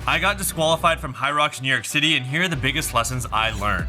I got disqualified from HYROX New York City, and here are the biggest lessons I learned.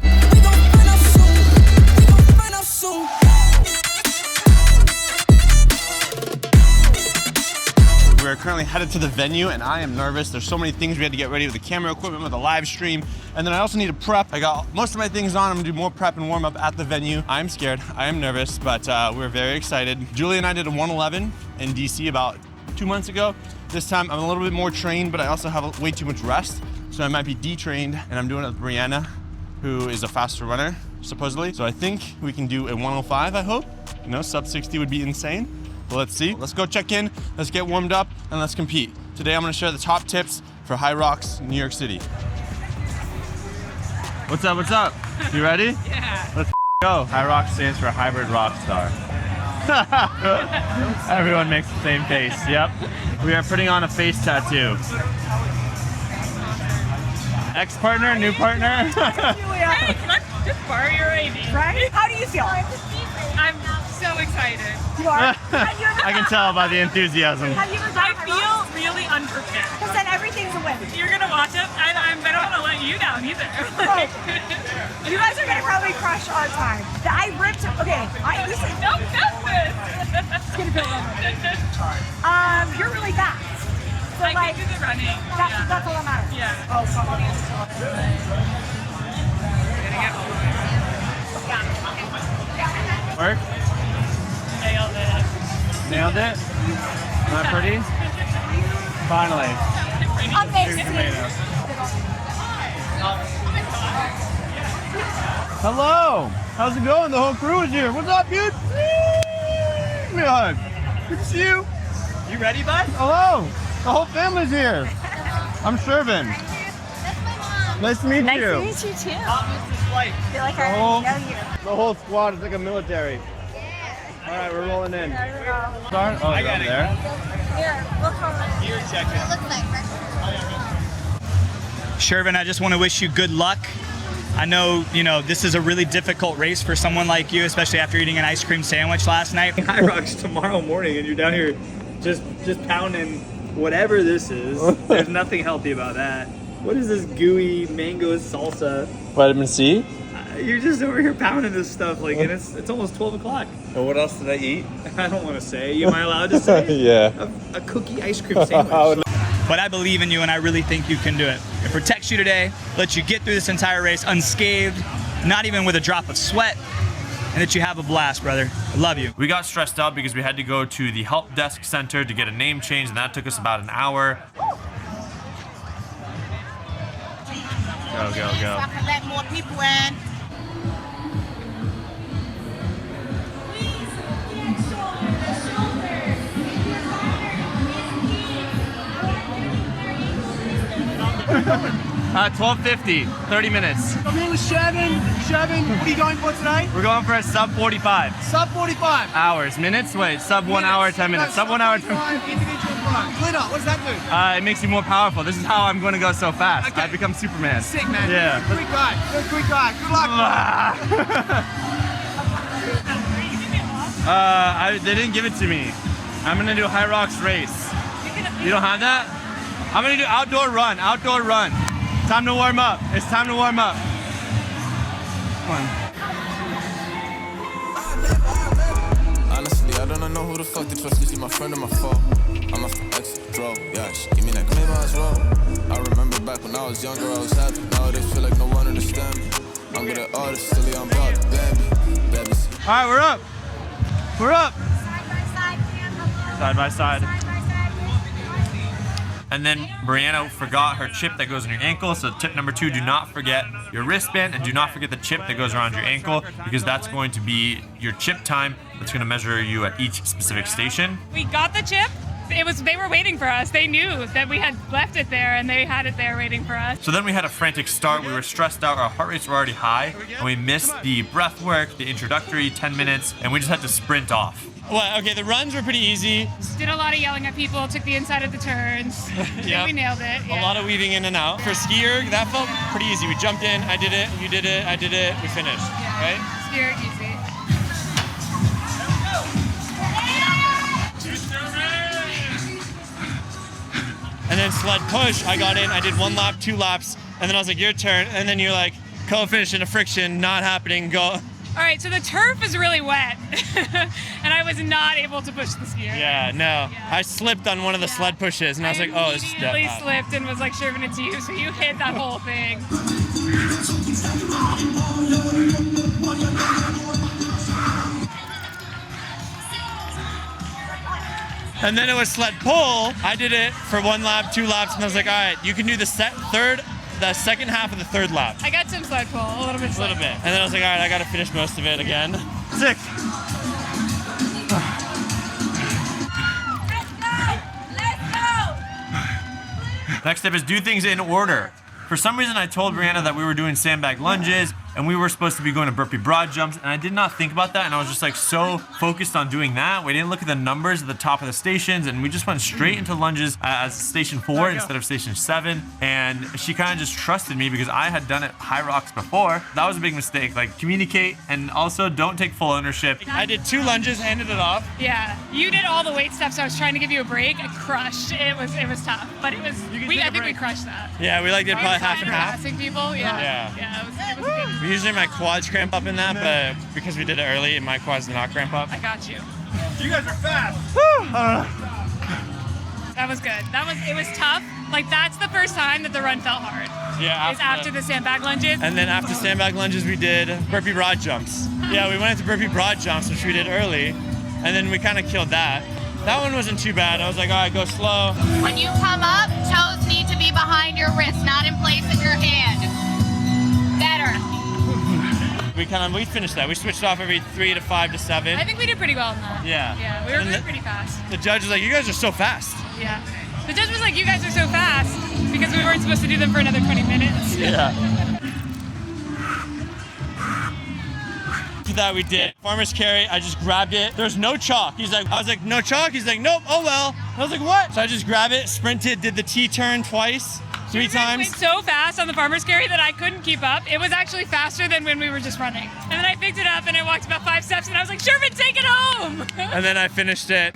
We're currently headed to the venue and I am nervous. There's so many things we had to get ready with the camera equipment, with the live stream. And then I also need to prep. I got most of my things on. I'm gonna do more prep and warm up at the venue. I'm scared, I am nervous, but we're very excited. Julie and I did a 111 in DC about 2 months ago. This time I'm a little bit more trained, but I also have way too much rest. So I might be detrained, and I'm doing it with Brianna, who is a faster runner, supposedly. So I think we can do a 105, I hope. You know, sub 60 would be insane. But let's see. Let's go check in, let's get warmed up, and let's compete. Today I'm gonna share the top tips for HYROX New York City. What's up, what's up? You ready? Yeah. Let's go. HYROX stands for Hybrid Rockstar. Everyone makes the same face, yep. We are putting on a face tattoo. Ex-partner, new partner? Hey, can I just borrow your ID? Right? How do you feel? I'm so excited. You are? I can tell by the enthusiasm. Have you ever I done feel really unprepared. Because then everything's a win. You're gonna watch it, and I don't want to let you down either. Oh. You guys are gonna probably crush our time. I ripped. Okay, listen. Don't cut this. It's gonna feel rubber. You're really fast. So I like, can do the running. that's all that matters. Yeah. Oh, somebody. Work? Nailed it. Nailed it? Not pretty? Finally. Amazing. Hello! How's it going? The whole crew is here. What's up, dude? Give me a hug. Good to see you. You ready, bud? Hello! The whole family's here. I'm Shervin. Nice to meet you. Nice to meet you too. I feel like I Oh. already know you. The whole squad is like a military. All right, we're rolling in. There we go. Start? Oh, I got it there. Here, look over. You're checking. It looks like Shervin, I just want to wish you good luck. I know, this is a really difficult race for someone like you, especially after eating an ice cream sandwich last night. HYROX tomorrow morning, and you're down here just pounding whatever this is. There's nothing healthy about that. What is this gooey mango salsa? Vitamin C. You're just over here pounding this stuff, like, and it's almost 12 o'clock. And what else did I eat? I don't want to say. Am I allowed to say? Yeah. A cookie ice cream sandwich. But I believe in you, and I really think you can do it. It protects you today, lets you get through this entire race unscathed, not even with a drop of sweat, and that you have a blast, brother. I love you. We got stressed out because we had to go to the help desk center to get a name change, and that took us about an hour. Go, go, go. I can let more people in. At 12:50, 30 minutes. I'm here with Shervin. Shervin, what are you going for today? We're going for a sub 45. Sub 45. Hours, minutes? Wait, sub 1 hour, 10 minutes. Sub 1 hour, 10 minutes. Individual time. Glitter, what does that do? It makes you more powerful. This is how I'm going to go so fast. Okay. I become Superman. Sick, man. Yeah. Quick ride. Quick ride. Good luck. They didn't give it to me. I'm going to do a HYROX race. You don't have that? I'm going to do outdoor run. Outdoor run. Time to warm up. It's time to warm up. Come on. Honestly, I don't know who the fuck to trust. Is she my friend or my foe? I'm a ex bro. Yeah, she give me that claim as well. I remember back when I was younger, I was happy. Nowadays feel like no one understand me. I'm good at artists, silly, I'm bad, baby. All right, we're up. We're up. Side by side. Side by side. And then Brianna forgot her chip that goes on your ankle. So tip number 2, do not forget your wristband, and do not forget the chip that goes around your ankle, because that's going to be your chip time. That's going to measure you at each specific station. We got the chip. They were waiting for us. They knew that we had left it there, and they had it there waiting for us. So then we had a frantic start. We were stressed out. Our heart rates were already high, and we missed the breath work, the introductory 10 minutes, and we just had to sprint off. Well, okay, the runs were pretty easy. Did a lot of yelling at people, took the inside of the turns. Yep. We nailed it. A lot of weaving in and out. For skier, that felt pretty easy. We jumped in, I did it, you did it, I did it, we finished, right? Skier, easy. And then sled push, I got in, I did 1 lap, 2 laps, and then I was like, your turn. And then you're like, coefficient of friction, not happening, go. All right, so the turf is really wet, and I was not able to push the skier. Yeah, no. Yeah. I slipped on one of the sled pushes, and I was like, oh, this is death. I immediately slipped and was like, Shervin, it's you, so you hit that whole thing. And then it was sled pull. I did it for 1 lap, 2 laps, and I was like, all right, you can do the second half of the 3rd lap. I got some sled pull, a little bit. A little bit. And then I was like, all right, I got to finish most of it again. 6. Next step is do things in order. For some reason, I told Brianna that we were doing sandbag lunges and we were supposed to be going to burpee broad jumps, and I did not think about that, and I was just like so focused on doing that. We didn't look at the numbers at the top of the stations, and we just went straight into lunges as station 4 instead of station 7, and she kind of just trusted me because I had done it HYROX before. That was a big mistake. Like, communicate, and also don't take full ownership. I did 2 lunges, handed it off. Yeah, you did all the weight stuff, so I was trying to give you a break. I crushed. It was tough, but it was. I think we crushed that. Yeah, we like did probably half and half. Harassing people. Yeah. It was good. Usually my quads cramp up in that, but because we did it early, my quads did not cramp up. I got you. You guys are fast. That was good. It was tough. Like, that's the first time that the run felt hard. Yeah. After the sandbag lunges. And then after sandbag lunges, we did burpee broad jumps. Yeah, we went into burpee broad jumps, which we did early, and then we kind of killed that. That one wasn't too bad. I was like, all right, go slow. When you come up, toes need to be behind your wrist, not in place of your hand. Better. We finished that. We switched off every 3 to 5 to 7. I think we did pretty well in that. Yeah. Yeah, we were going pretty fast. The judge was like, you guys are so fast. Yeah. The judge was like, you guys are so fast because we weren't supposed to do them for another 20 minutes. Yeah. After that, we did farmer's carry. I just grabbed it. There's no chalk. I was like, no chalk? He's like, nope, oh well. I was like, what? So I just grabbed it, sprinted, did the T-turn twice. 3 times. Went so fast on the farmer's carry that I couldn't keep up. It was actually faster than when we were just running. And then I picked it up and I walked about 5 steps and I was like, Shervin, take it home! And then I finished it.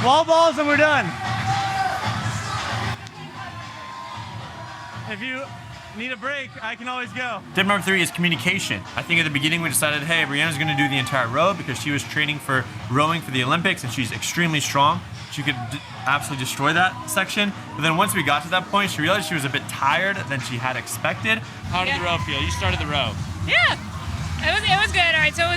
Wall balls and we're done. If you need a break, I can always go. Tip number 3 is communication. I think at the beginning we decided, hey, Brianna's gonna do the entire row because she was training for rowing for the Olympics and she's extremely strong. She could absolutely destroy that section. But then once we got to that point, she realized she was a bit tired than she had expected. How did the row feel? You started the row. Yeah, it was good. All right, so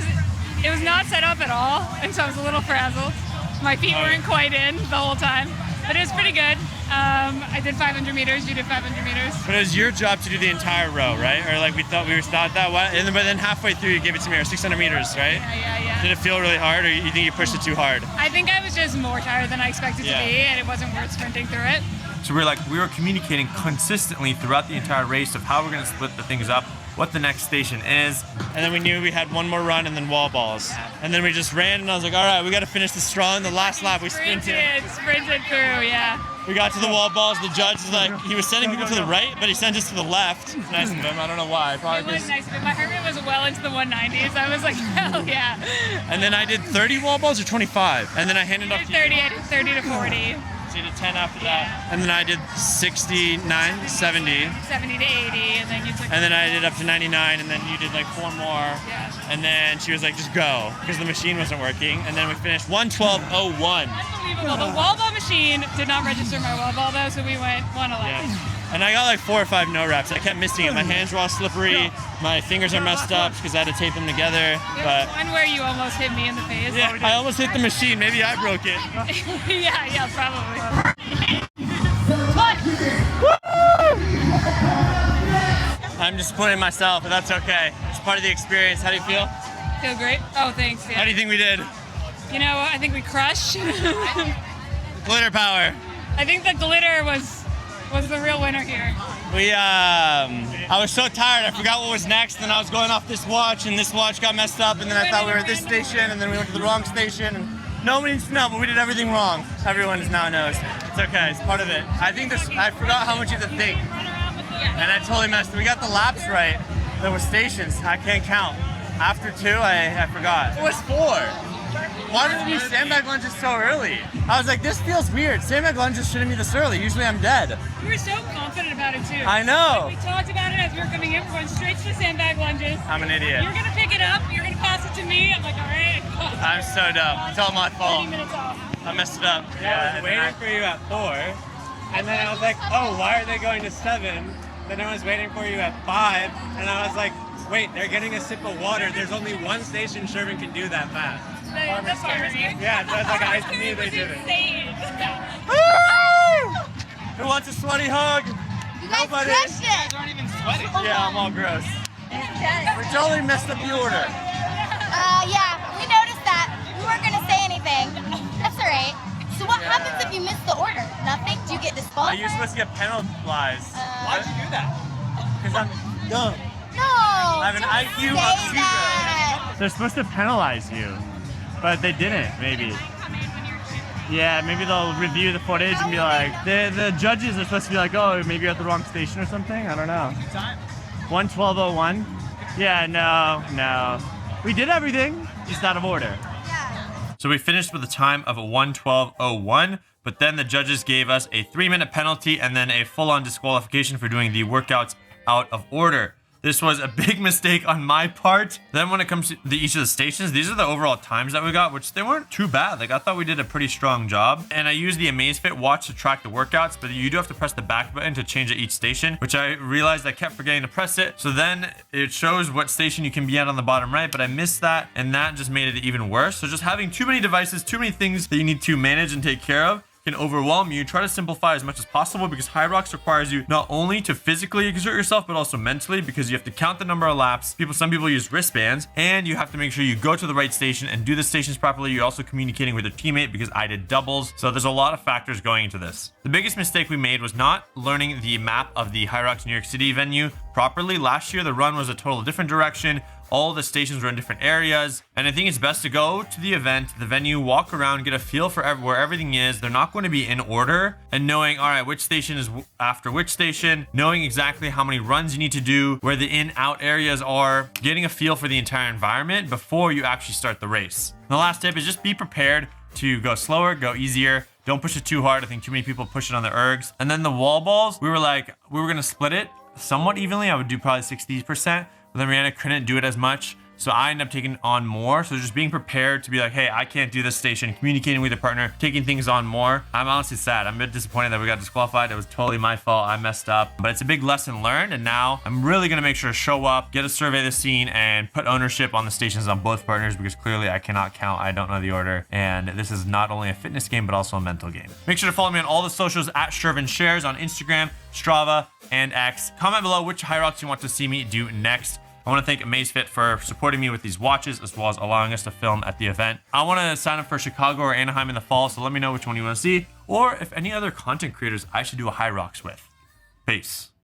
it was not set up at all, and so I was a little frazzled. My feet weren't quite in the whole time, but it was pretty good. I did 500 meters, you did 500 meters. But it was your job to do the entire row, right? Or like we thought we were not that way, but then halfway through you gave it to me, or 600 meters, right? Yeah. Did it feel really hard, or you think you pushed it too hard? I think I was just more tired than I expected to be, and it wasn't worth sprinting through it. So we were communicating consistently throughout the entire race of how we're gonna split the things up, what the next station is. And then we knew we had one more run and then wall balls. And then we just ran and I was like, all right, we gotta finish this strong. The last lap we sprinted through, yeah. We got to the wall balls, the judge was like, he was sending people to the right, but he sent us to the left. Nice of him, I don't know why. It was nice of him. My heart rate was well into the 190s. I was like, hell yeah. And then I did 30 wall balls or 25? And then I handed off to you. I did 30 to 40. So you did 10 after that. And then I did 69, 70. 70 to 80, and then you took... And then I did up to 99, and then you did like 4 more. Yeah. And then she was like, just go, because the machine wasn't working. And then we finished 1:12:01. Unbelievable. The wall ball machine did not register my wall ball though, so we went 1:11. Yeah. And I got like 4 or 5 no reps. I kept missing it. My hands were all slippery. My fingers are messed up because I had to tape them together. There was one where you almost hit me in the face. Yeah, I almost hit the machine. Maybe I broke it. yeah, probably. I'm disappointed in myself, but that's okay. It's part of the experience. How do you feel? Feel great. Oh, thanks. Yeah. How do you think we did? You know, I think we crushed. Glitter power. I think the glitter was the real winner here. I was so tired, I forgot what was next, and I was going off this watch, and this watch got messed up, and then I thought we were at this station, and then we went to the wrong station, and nobody needs to know, but we did everything wrong. Everyone now knows. It's okay, it's part of it. I forgot how much you have to think, and I totally messed it. We got the laps right. There were stations, I can't count. After 2, I forgot. It was 4. Why did we do sandbag lunges so early? I was like, this feels weird. Sandbag lunges shouldn't be this early. Usually I'm dead. We were so confident about it too. I know. We talked about it as we were coming in. We're going straight to the sandbag lunges. I'm an idiot. You're gonna pick it up. You're gonna pass it to me. I'm like, all right. I'm so dumb. It's all my fault. 30 minutes off. I messed it up. I was waiting for you at 4, and then I was like, oh, why are they going to 7? Then I was waiting for you at 5, and I was like, wait, they're getting a sip of water. There's only one station Shervin can do that fast. The pharmacy. Yeah, so I was like, I knew they did it. Insane. Who wants a sweaty hug? You guys Nobody. crushed it. Aren't even sweaty. Yeah, I'm all gross. We totally messed up the order. Yeah, we noticed that. We weren't gonna say anything. That's all right. So what happens if you miss the order? Nothing? Do you get disqualified? You're supposed to get penalized. Why'd you do that? Because I'm dumb. No. I have an IQ of 0. That. They're supposed to penalize you, but they didn't, maybe. Yeah, maybe they'll review the footage and be like, the judges are supposed to be like, oh, maybe you're at the wrong station or something. I don't know. 1:12:01. Yeah, no. We did everything, just out of order. So we finished with a time of 1:12:01, but then the judges gave us a 3-minute penalty and then a full-on disqualification for doing the workouts out of order. This was a big mistake on my part. Then when it comes to each of the stations, these are the overall times that we got, which they weren't too bad. Like I thought we did a pretty strong job. And I used the AmazeFit watch to track the workouts, but you do have to press the back button to change at each station, which I realized I kept forgetting to press it. So then it shows what station you can be at on the bottom right, but I missed that, and that just made it even worse. So just having too many devices, too many things that you need to manage and take care of can overwhelm you. Try to simplify as much as possible because HYROX requires you not only to physically exert yourself, but also mentally, because you have to count the number of laps. Some people use wristbands, and you have to make sure you go to the right station and do the stations properly. You're also communicating with your teammate because I did doubles. So there's a lot of factors going into this. The biggest mistake we made was not learning the map of the HYROX New York City venue properly. Last year, the run was a total different direction. All the stations were in different areas, and I think it's best to go to the event, the venue, walk around, get a feel for where everything is. They're not going to be in order, and knowing, all right, which station is after which station, knowing exactly how many runs you need to do, where the in-out areas are, getting a feel for the entire environment before you actually start the race. And the last tip is just be prepared to go slower, go easier. Don't push it too hard. I think too many people push it on the ergs. And then the wall balls, we were going to split it somewhat evenly. I would do probably 60%. But then Rihanna couldn't do it as much, so I ended up taking on more. So just being prepared to be like, hey, I can't do this station, communicating with your partner, taking things on more. I'm honestly sad. I'm a bit disappointed that we got disqualified. It was totally my fault. I messed up, but it's a big lesson learned. And now I'm really gonna make sure to show up, get a survey of the scene, and put ownership on the stations on both partners, because clearly I cannot count. I don't know the order. And this is not only a fitness game, but also a mental game. Make sure to follow me on all the socials at Shervin Shares on Instagram, Strava, and X. Comment below which HYROX you want to see me do next. I want to thank AmazeFit for supporting me with these watches, as well as allowing us to film at the event. I want to sign up for Chicago or Anaheim in the fall, so let me know which one you want to see, or if any other content creators I should do a HYROX with. Peace.